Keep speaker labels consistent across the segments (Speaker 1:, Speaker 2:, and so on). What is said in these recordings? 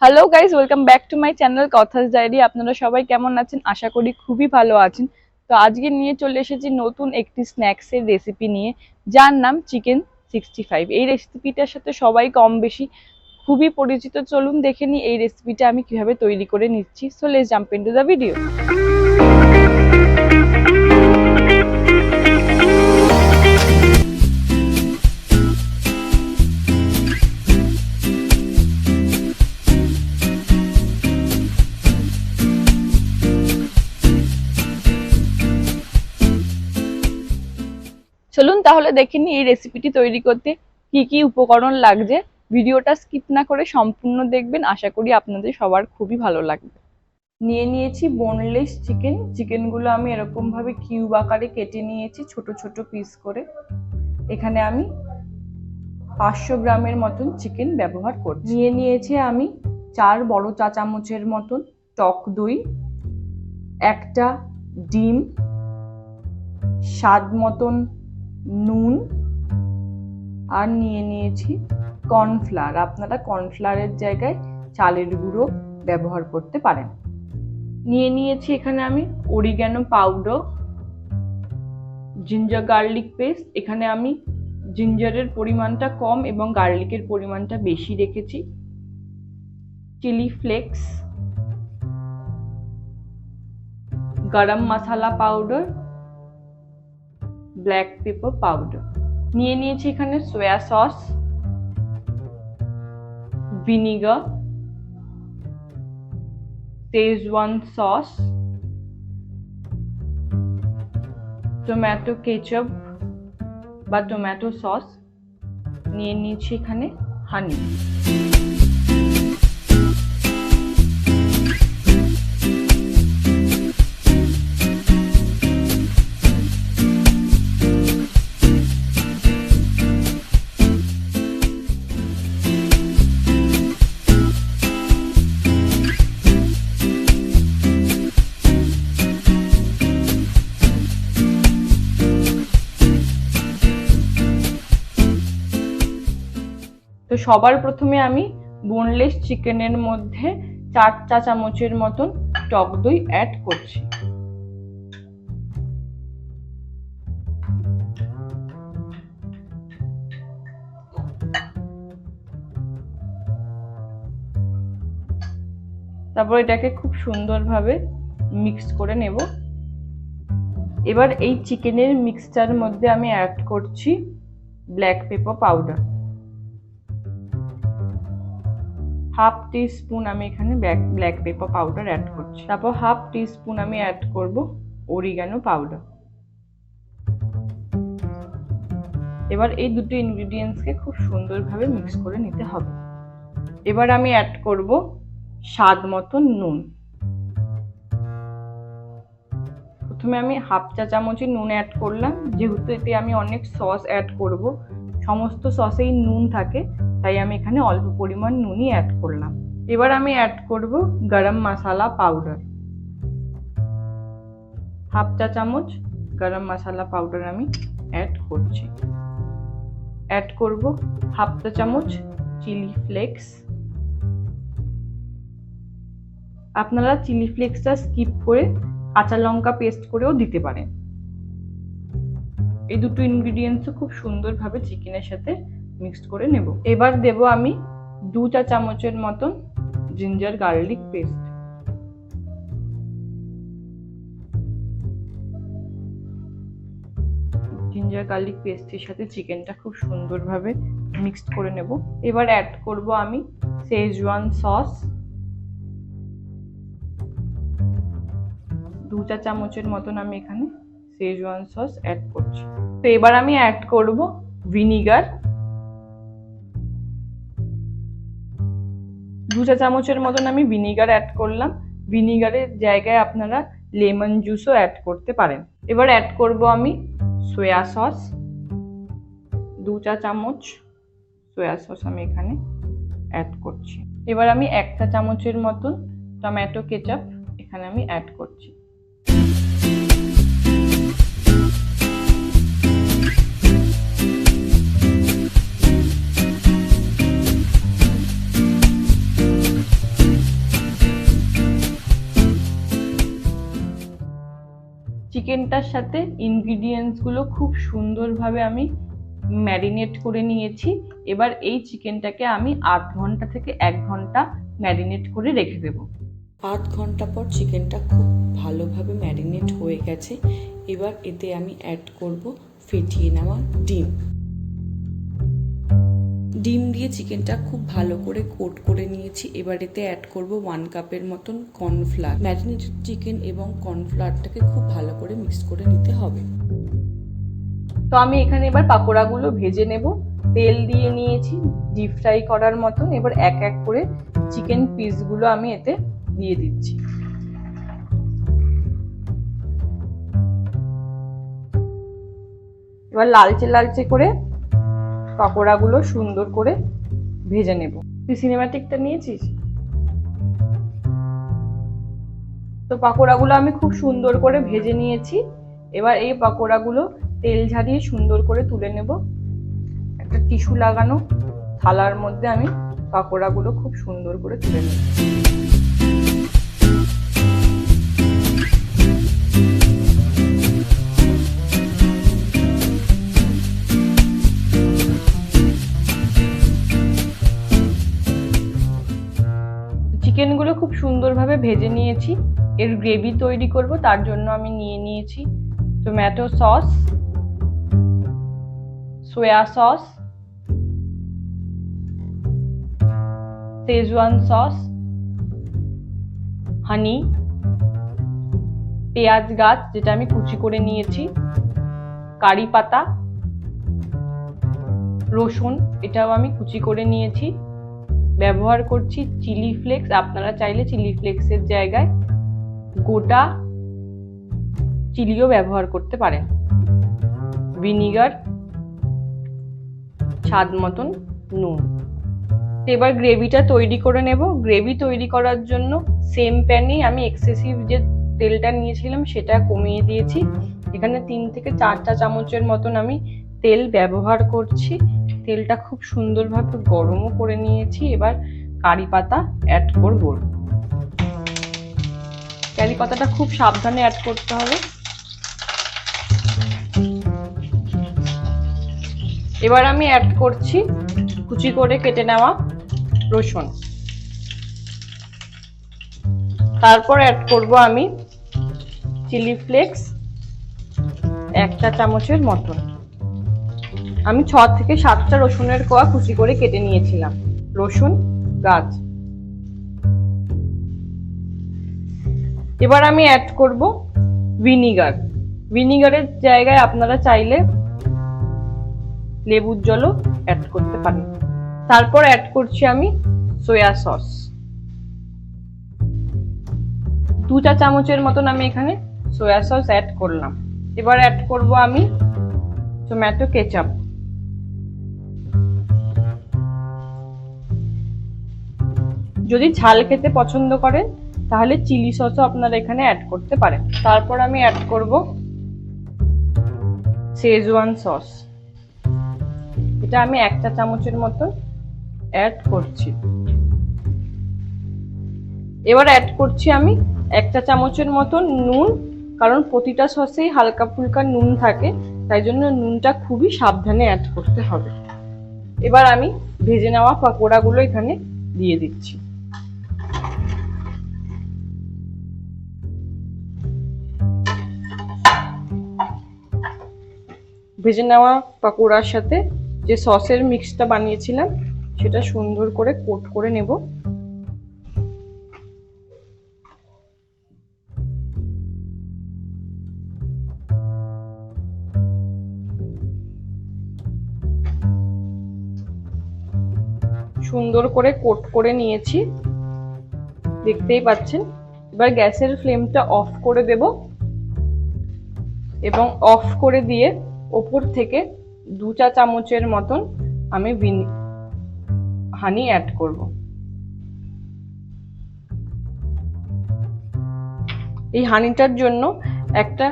Speaker 1: Hello guys, welcome back to my channel Kotha's diary. আপনারা সবাই কেমন আছেন? আশা করি খুবই ভালো আছেন। তো আজকে নিয়ে চলে এসেছি নতুন একটি স্ন্যাক্সের রেসিপি নিয়ে, যার নাম চিকেন 65। এই রেসিপিটার সাথে সবাই কম বেশি খুবই পরিচিত। চলুন দেখে নিই এই রেসিপিটা আমি কিভাবে তৈরি করে নিচ্ছি। So let's jump into the video. চলুন তাহলে দেখে নিই এই রেসিপিটি তৈরি করতে কি কি উপকরণ লাগছে। ভিডিওটা স্কিপ না করে সম্পূর্ণ দেখবেন, আশা করি আপনাদের সবার খুবই ভালো লাগবে। নিয়ে নিয়েছি বোনলেস চিকেনগুলো আমি এরকম ভাবে কিউব আকারে কেটে নিয়েছি ছোট ছোট পিস করে। এখানে আমি 500 গ্রামের মতন চিকেন ব্যবহার করছি। নিয়ে নিয়েছি আমি 4 বড় চা চামচের মতন টক দই, একটা ডিম, স্বাদ মতন নুন, আর নিয়ে নিয়েছি কর্নফ্লাওয়ার। আপনারা কর্নফ্লাওয়ারের জায়গায় চালের গুঁড়ো ব্যবহার করতে পারেন। নিয়ে নিয়েছি এখানে আমি oregano powder, ginger garlic paste. এখানে আমি জিঞ্জারের পরিমাণটা কম এবং গার্লিকের পরিমাণটা বেশি রেখেছি। চিলি ফ্লেক্স, গরম মশলা পাউডার, ব্ল্যাক পেপার পাউডার। নিয়ে নিয়েছি এখানে soya sauce, vinegar, schezwan sauce, tomato ketchup বা টমেটো সস। নিয়ে নিয়েছি এখানে হানি। তো সবার প্রথমে আমি বোনলেস চিকেনের মধ্যে 4 চা চামচের মতন টক দই অ্যাড করছি। তারপর এটাকে খুব সুন্দরভাবে মিক্স করে নেব। এবার এই চিকেনের মিক্সচার মধ্যে আমি অ্যাড করছি black pepper powder. Half teaspoon আমি এখানে ব্ল্যাক পেপার পাউডার অ্যাড করছি। তারপর হাফ টিস্পুন আমি অ্যাড করব অরিগ্যানো পাউডার। এবার এই দুটো ইনগ্রেডিয়েন্টসকে খুব সুন্দরভাবে মিক্স করে নিতে হবে। এবার আমি অ্যাড করব স্বাদ মতন নুন। প্রথমে আমি হাফ চা চামচের নুন অ্যাড করলাম, যেহেতু এতে আমি অনেক সস অ্যাড করব, সমস্ত সসেই নুন থাকে, তাই আমি এখানে অল্প পরিমাণ নুনই অ্যাড করলাম। এবার আমি অ্যাড করব গরম মশলা পাউডার। হাফ চা চামচ গরম মশলা পাউডার আমি অ্যাড করছি। অ্যাড করব হাফ চা চামচ চিলি ফ্লেক্স। আপনারা চিলি ফ্লেক্সটা স্কিপ করে কাঁচা লঙ্কা পেস্ট করেও দিতে পারেন। এই দুটো ইনগ্রেডিয়েন্টস খুব সুন্দরভাবে চিকেনের সাথে মিক্সড করে নেব। এবার দেব আমি 2 চা চামচের মতন ginger garlic paste. Ginger garlic পেস্টের সাথে চিকেনটা খুব সুন্দরভাবে মিক্সড করে নেব। এবার অ্যাড করব আমি শেজওয়ান সস, 2 চা চামচের মতন আমি এখানে শেজওয়ান সস অ্যাড করছি। তো এবার আমি অ্যাড করব ভিনিগার, 2 চা চামচের মতন আমি ভিনিগার অ্যাড করলাম। ভিনিগারের জায়গায় আপনারা লেমন জুসও অ্যাড করতে পারেন। এবার অ্যাড করব আমি সয়া সস, 2 চা চামচ সয়া সস আমি এখানে অ্যাড করছি। এবার আমি 1 চা চামচের মতন টমেটো কেচাপ এখানে আমি অ্যাড করছি। চিকেনটার সাথে ইনগ্রিডিয়েন্টস গুলো খুব সুন্দরভাবে আমি ম্যারিনেট করে নিয়েছি। এবার এই চিকেনটাকে আমি 8 ঘন্টা থেকে 1 ঘন্টা ম্যারিনেট করে রেখে দেব।
Speaker 2: 8 ঘন্টা পর চিকেনটা খুব ভালোভাবে ম্যারিনেট হয়ে গেছে। এবার এতে আমি অ্যাড করব ফেটিয়ে নেওয়া ডিম। ডিম দিয়ে চিকেনটা খুব ভালো করে কোট করে নিয়েছি। এবার এতে অ্যাড করব 1 কাপের মতন কর্নফ্লাওয়ার। ম্যারিনেটেড চিকেন এবং কর্নফ্লাওয়ারটাকে খুব ভালো করে মিক্স করে নিতে হবে।
Speaker 1: তো আমি এখানে এবার পাকোড়াগুলো ভেজে নেব। তেল দিয়ে নিয়েছি ডিপ ফ্রাই করার মতন। এবার এক এক করে চিকেন পিসগুলো আমি এতে দিয়ে দিচ্ছি। এবার লালচে লালচে করে পাকোড়াগুলো সুন্দর করে ভেজে নেব। তুই সিনেমাটিকটা নিয়েছিস? তো পাকোড়াগুলো আমি খুব সুন্দর করে ভেজে নিয়েছি। এবার এই পাকোড়াগুলো তেল ঝারিয়ে সুন্দর করে তুলে নেব। একটা টিস্যু লাগানো থালার মধ্যে আমি পাকোড়াগুলো খুব সুন্দর করে তুলে নেব। চিকেনগুলো খুব সুন্দরভাবে ভেজে নিয়েছি। এর গ্রেভি তৈরি করব, তার জন্য আমি নিয়ে নিয়েছি tomato sauce, soya sauce, schezwan sauce, honey, পেঁয়াজ গাছ যেটা আমি কুচি করে নিয়েছি, কারি পাতা, রসুন এটাও আমি কুচি করে নিয়েছি। ব্যবহার করছি চিলি ফ্লেক্স। আপনারা চাইলে চিলি ফ্লেক্সের জায়গায় গোটা চিলিও ব্যবহার করতে পারেন। ভিনিগার, স্বাদ মতন নুন। এবার গ্রেভিটা তৈরি করে নেব। গ্রেভি তৈরি করার জন্য সেম প্যানেই আমি এক্সেসিভ যে তেলটা নিয়েছিলাম সেটা কমিয়ে দিয়েছি। এখানে 3 থেকে 4 চামচের মতন আমি তেল ব্যবহার করছি। তেলটা খুব সুন্দরভাবে গরমও করে নিয়েছি। এবার কারি পাতা অ্যাড করব। কারি পাতাটা খুব সাবধানে অ্যাড করতে হবে। এবার আমি অ্যাড করছি কুচি করে কেটে নেওয়া রসুন। তারপর অ্যাড করব আমি চিলি ফ্লেক্স 1 চা চামচের মতন। আমি 6 থেকে 7টা রসুনের কোয়া কুচি করে কেটে নিয়েছিলাম। রসুন গাছ। এবার আমি অ্যাড করব ভিনিগার। ভিনিগারের জায়গায় আপনারা চাইলে লেবুর জলও অ্যাড করতে পারেন। তারপর অ্যাড করছি আমি সোয়া সস। 2 চা চামচের মতন আমি এখানে সোয়া সস অ্যাড করলাম। এবার অ্যাড করব আমি টমেটো কেচাপ। যদি ঝাল খেতে পছন্দ করেন তাহলে চিলি সসও আপনারা এখানে অ্যাড করতে পারেন। তারপর আমি অ্যাড করব শেজওয়ান সস। এটা আমি 1 চা চামচের মতো অ্যাড করছি। এবার অ্যাড করছি আমি 1 চা চামচের মতো নুন, কারণ প্রতিটা সসেই হালকা ফুলকা নুন থাকে, তাই জন্য নুনটা খুবই সাবধানে অ্যাড করতে হবে। এবার আমি ভেজে নেওয়া পাকোড়াগুলো এখানে দিয়ে দিচ্ছি। ভেজে নেওয়া পাকোড়ার সাথে যে সসের মিক্সটা বানিয়েছিলাম সেটা সুন্দর করে কোট করে নেব। সুন্দর করে কোট করে নিয়েছি, দেখতেই পাচ্ছেন। এবার গ্যাসের ফ্লেমটা অফ করে দেব এবং অফ করে দিয়ে ওপর থেকে 2 চা চামচের মতন আমি হানি অ্যাড করব। এই হানিটার জন্য একটা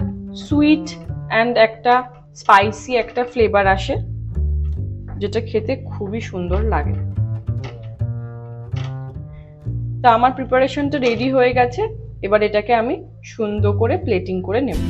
Speaker 1: সুইট অ্যান্ড একটা স্পাইসি একটা ফ্লেভার আসে, যেটা খেতে খুবই সুন্দর লাগে। তো আমার প্রিপারেশনটা রেডি হয়ে গেছে। এবার এটাকে আমি সুন্দর করে প্লেটিং করে নেব।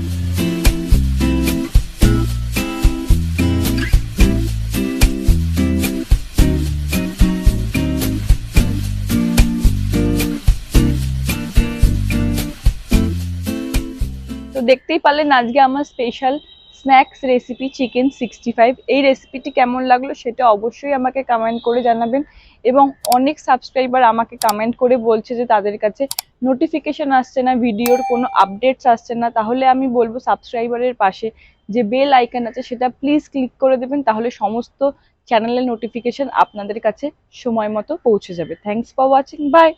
Speaker 1: দেখতেই পারলেন আজকে আমার স্পেশাল স্ন্যাক্স রেসিপি চিকেন 65। এই রেসিপিটি কেমন লাগলো সেটা অবশ্যই আমাকে কমেন্ট করে জানাবেন। এবং অনেক সাবস্ক্রাইবার আমাকে কমেন্ট করে বলছে যে তাদের কাছে নোটিফিকেশন আসছে না, ভিডিওর কোনো আপডেটস আসছে না। তাহলে আমি বলবো সাবস্ক্রাইবারের পাশে যে বেল আইকন আছে সেটা প্লিজ ক্লিক করে দেবেন, তাহলে সমস্ত চ্যানেলের নোটিফিকেশন আপনাদের কাছে সময় মতো পৌঁছে যাবে। Thanks for watching, by.